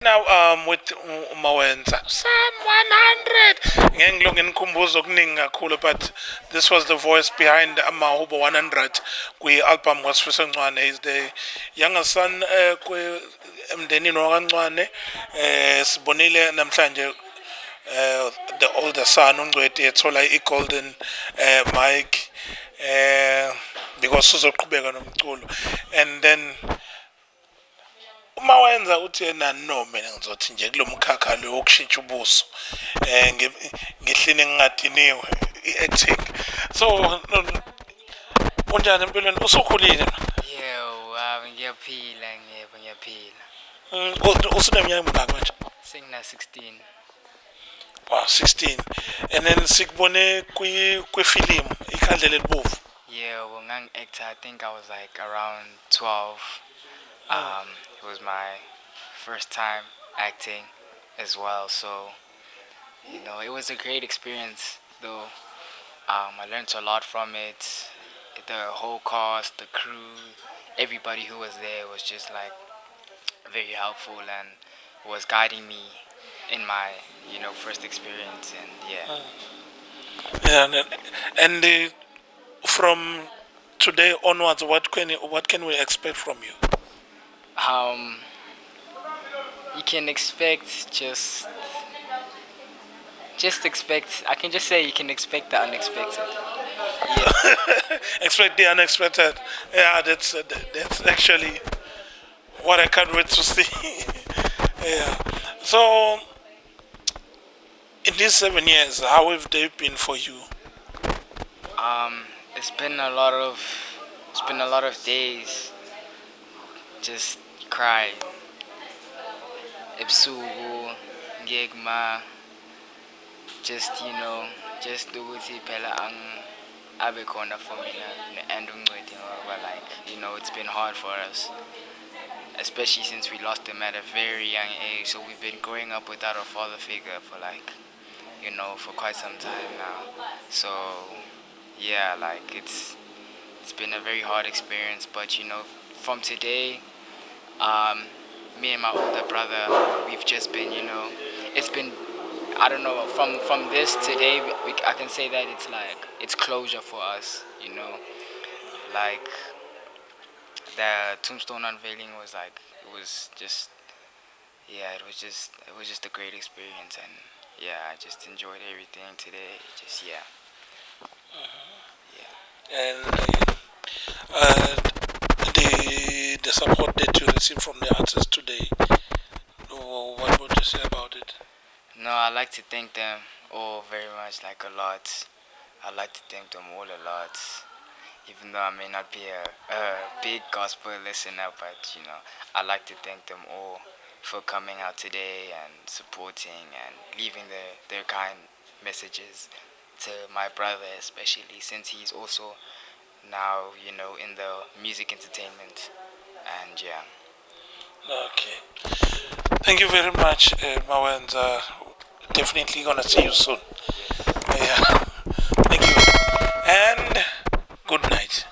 Now with Mawenza Psalm 100 ngengilonge nikhumbuza okuningi kakhulu, but this was the voice behind Mahubo 100 kwi-album kaSifiso Ncwane. He's the youngest son emndenini wakaNcwane. Sibonile namhlanje the older son uNgcweti ethola i-golden mic because uzoqhubeka nomculo. And then uma wenza uthi yena no mina ngizothi nje kulomkhakha lo wokushintsha ubuso ngihlini ngingadiniwe i-acting. So unjani empilweni, usukhulile? Yebo, ngiyaphila, ngiyaphila. Usuneminyaka mingaki manje? Sengina-16. Wow, 16. And then sikubone kwifilimu Ikhandlela Elibovu. Yebo, ngangi-actor, I think I was like around 12. It was my first time acting as well, so it was a great experience though. I learned a lot from it. The whole cast, the crew, everybody who was there was just like very helpful and was guiding me in my first experience. And Yeah, and from today onwards, what can we expect from you? You can expect just expect. I can just say you can expect the unexpected. Expect the unexpected. Yeah, that's actually what I can't wait to see. Yeah. So, in these 7 years, how have they been for you? It's been a lot of days just cry. Ebusuku, ngiyekuma, just ukuthi phela abe khona for mina and uNgcweti ngoba it's been hard for us, especially since we lost him at a very young age. So we've been growing up without a father figure for for quite some time now. So yeah, it's been a very hard experience, but from today, me and my older brother, we've just been, it's been, I don't know, from this today, I can say that it's closure for us, the tombstone unveiling was it was just a great experience, and I just enjoyed everything today, And the support that you received from the artists today, what would you say about it? No, I like to thank them all very much, a lot. I like to thank them all a lot, even though I may not be a big gospel listener, but I like to thank them all for coming out today and supporting and leaving their kind messages to my brother, especially since he's also now in the music entertainment. And Okay. Thank you very much, Mawenza. Definitely gonna see you soon. Yeah. Thank you. And good night.